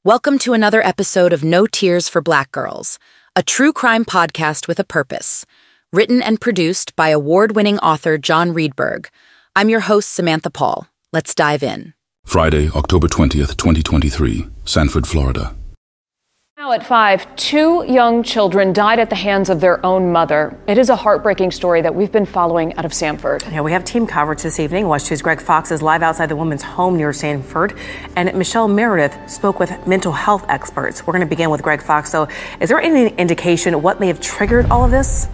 Welcome to another episode of No Tears for Black Girls, a true crime podcast with a purpose. Written and produced by award-winning author John Reedberg. I'm your host, Samantha Paul. Let's dive in. Friday, October 20th, 2023, Sanford, Florida. Now at 5, 2 young children died at the hands of their own mother. It is a heartbreaking story that we've been following out of Sanford. Yeah, we have team coverage this evening. Watch 2's Greg Fox is live outside the woman's home near Sanford. And Michelle Meredith spoke with mental health experts. We're going to begin with Greg Fox. So is there any indication what may have triggered all of this?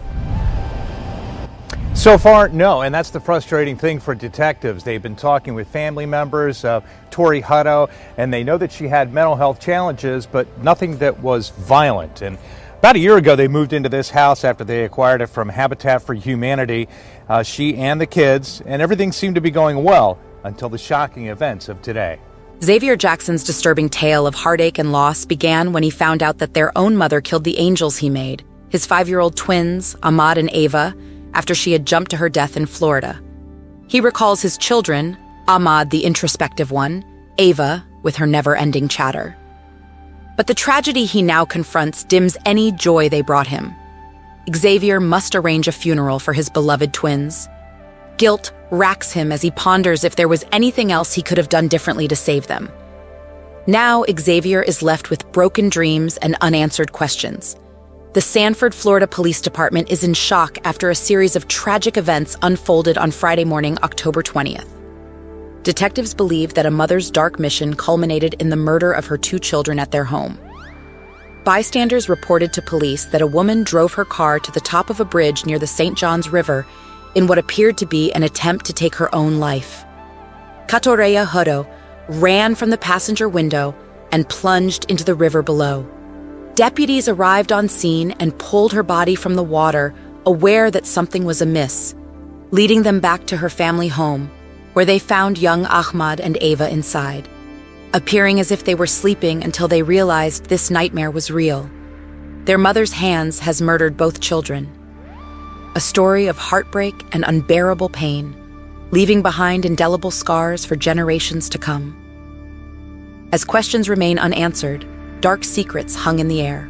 So far, no, and that's the frustrating thing for detectives. They've been talking with family members of Catorreia Hutto, and they know that she had mental health challenges, but nothing that was violent. And about a year ago, they moved into this house after they acquired it from Habitat for Humanity, she and the kids, and everything seemed to be going well until the shocking events of today. Xavier Jackson's disturbing tale of heartache and loss began when he found out that their own mother killed the angels he made, his 5-year-old twins, Ahmad and Ava, after she had jumped to her death in Florida. He recalls his children, Ahmad, the introspective one, Ava, with her never-ending chatter. But the tragedy he now confronts dims any joy they brought him. Xavier must arrange a funeral for his beloved twins. Guilt racks him as he ponders if there was anything else he could have done differently to save them. Now Xavier is left with broken dreams and unanswered questions. The Sanford, Florida Police Department is in shock after a series of tragic events unfolded on Friday morning, October 20th. Detectives believe that a mother's dark mission culminated in the murder of her 2 children at their home. Bystanders reported to police that a woman drove her car to the top of a bridge near the St. Johns River in what appeared to be an attempt to take her own life. Catorreia Hutto ran from the passenger window and plunged into the river below. Deputies arrived on scene and pulled her body from the water, aware that something was amiss, leading them back to her family home, where they found young Ahmad and Ava inside, appearing as if they were sleeping until they realized this nightmare was real. Their mother's hands has murdered both children. A story of heartbreak and unbearable pain, leaving behind indelible scars for generations to come. As questions remain unanswered, dark secrets hung in the air.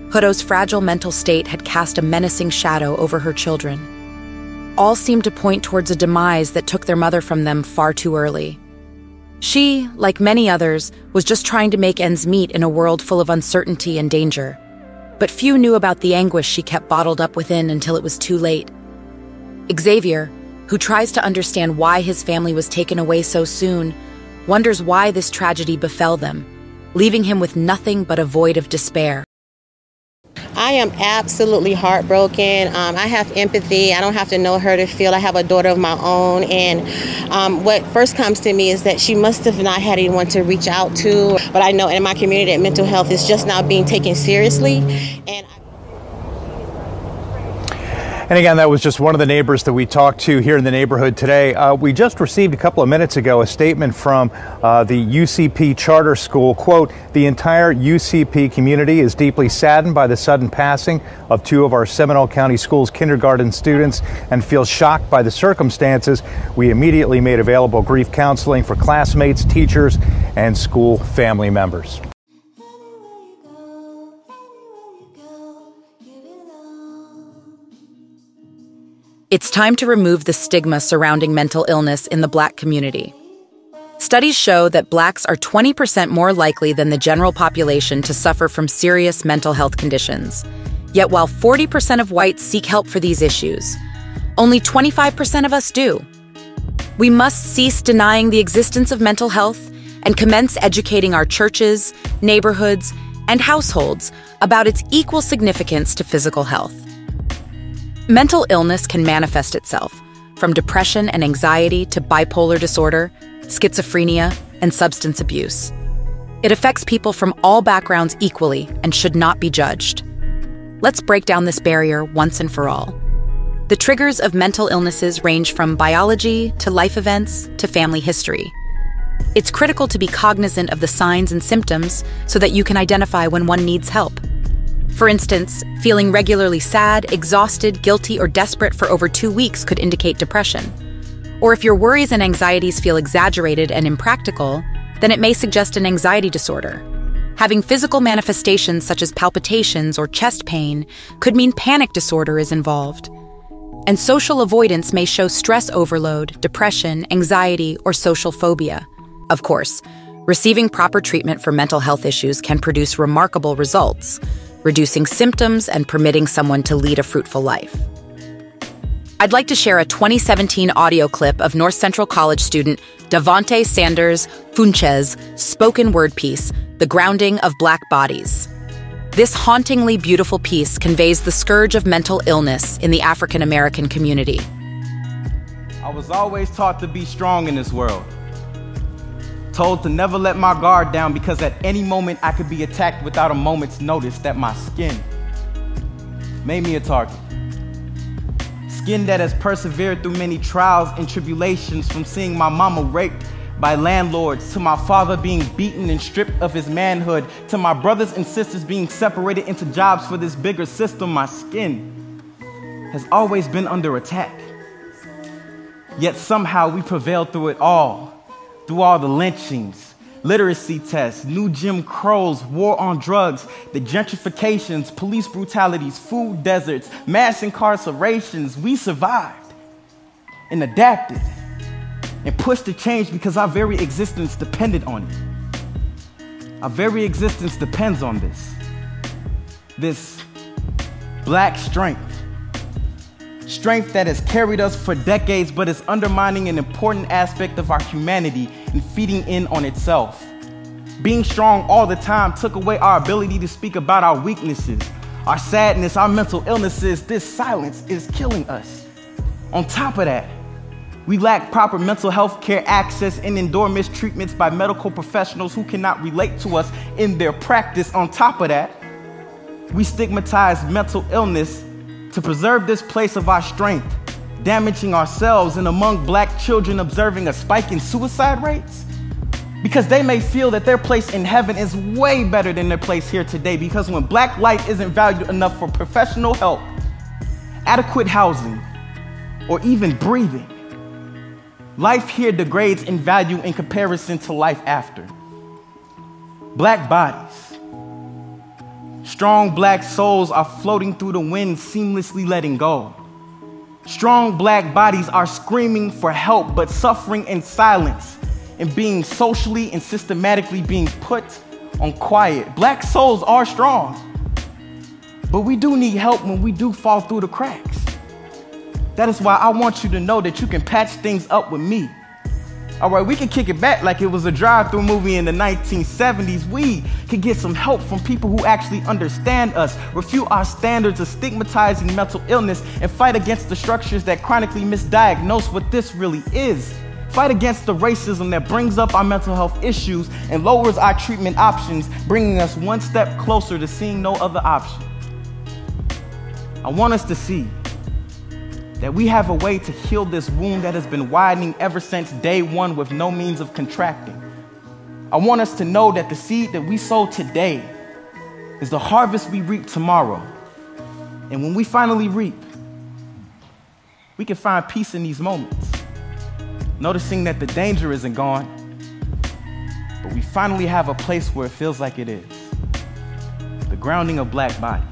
Hutto's fragile mental state had cast a menacing shadow over her children. All seemed to point towards a demise that took their mother from them far too early. She, like many others, was just trying to make ends meet in a world full of uncertainty and danger. But few knew about the anguish she kept bottled up within until it was too late. Xavier, who tries to understand why his family was taken away so soon, wonders why this tragedy befell them, leaving him with nothing but a void of despair. I am absolutely heartbroken. I have empathy. I don't have to know her to feel. I have a daughter of my own. And what first comes to me is that she must have not had anyone to reach out to. But I know in my community that mental health is just now being taken seriously. And again, that was just one of the neighbors that we talked to here in the neighborhood today. We just received a couple of minutes ago a statement from the UCP charter school. Quote, "The entire UCP community is deeply saddened by the sudden passing of 2 of our Seminole County Schools kindergarten students and feels shocked by the circumstances. We immediately made available grief counseling for classmates, teachers, and school family members." It's time to remove the stigma surrounding mental illness in the Black community. Studies show that Blacks are 20% more likely than the general population to suffer from serious mental health conditions. Yet while 40% of whites seek help for these issues, only 25% of us do. We must cease denying the existence of mental health and commence educating our churches, neighborhoods, and households about its equal significance to physical health. Mental illness can manifest itself, from depression and anxiety to bipolar disorder, schizophrenia, and substance abuse. It affects people from all backgrounds equally and should not be judged. Let's break down this barrier once and for all. The triggers of mental illnesses range from biology to life events to family history. It's critical to be cognizant of the signs and symptoms so that you can identify when one needs help. For instance, feeling regularly sad, exhausted, guilty, or desperate for over 2 weeks could indicate depression. Or if your worries and anxieties feel exaggerated and impractical, then it may suggest an anxiety disorder. Having physical manifestations such as palpitations or chest pain could mean panic disorder is involved. And social avoidance may show stress overload, depression, anxiety, or social phobia. Of course, receiving proper treatment for mental health issues can produce remarkable results, reducing symptoms and permitting someone to lead a fruitful life. I'd like to share a 2017 audio clip of North Central College student Davante Sanders Funches' spoken word piece, The Grounding of Black Bodies. This hauntingly beautiful piece conveys the scourge of mental illness in the African American community. I was always taught to be strong in this world. Told to never let my guard down because at any moment I could be attacked without a moment's notice. That my skin made me a target. Skin that has persevered through many trials and tribulations, from seeing my mama raped by landlords, to my father being beaten and stripped of his manhood, to my brothers and sisters being separated into jobs for this bigger system. My skin has always been under attack. Yet somehow we prevailed through it all, through all the lynchings, literacy tests, new Jim Crows, war on drugs, the gentrifications, police brutalities, food deserts, mass incarcerations. We survived and adapted and pushed to change because our very existence depended on it. Our very existence depends on this black strength. Strength that has carried us for decades, but is undermining an important aspect of our humanity and feeding in on itself. Being strong all the time took away our ability to speak about our weaknesses, our sadness, our mental illnesses. This silence is killing us. On top of that, we lack proper mental health care access and endure mistreatments by medical professionals who cannot relate to us in their practice. On top of that, we stigmatize mental illness to preserve this place of our strength, damaging ourselves, and among black children observing a spike in suicide rates because they may feel that their place in heaven is way better than their place here today, because when black life isn't valued enough for professional help, adequate housing, or even breathing, life here degrades in value in comparison to life after. Black bodies, strong black souls are floating through the wind, seamlessly letting go. Strong black bodies are screaming for help, but suffering in silence and being socially and systematically being put on quiet. Black souls are strong, but we do need help when we do fall through the cracks. That is why I want you to know that you can patch things up with me. All right, we can kick it back like it was a drive-through movie in the 1970s. We can get some help from people who actually understand us, refute our standards of stigmatizing mental illness, and fight against the structures that chronically misdiagnose what this really is. Fight against the racism that brings up our mental health issues and lowers our treatment options, bringing us one step closer to seeing no other option. I want us to see that we have a way to heal this wound that has been widening ever since day one with no means of contracting. I want us to know that the seed that we sow today is the harvest we reap tomorrow. And when we finally reap, we can find peace in these moments, noticing that the danger isn't gone, but we finally have a place where it feels like it is. The grounding of black bodies.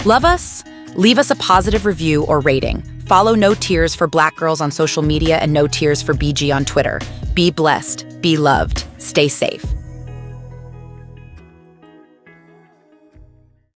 Love us? Leave us a positive review or rating. Follow No Tears for Black Girls on social media and No Tears for BG on Twitter. Be blessed, be loved, stay safe.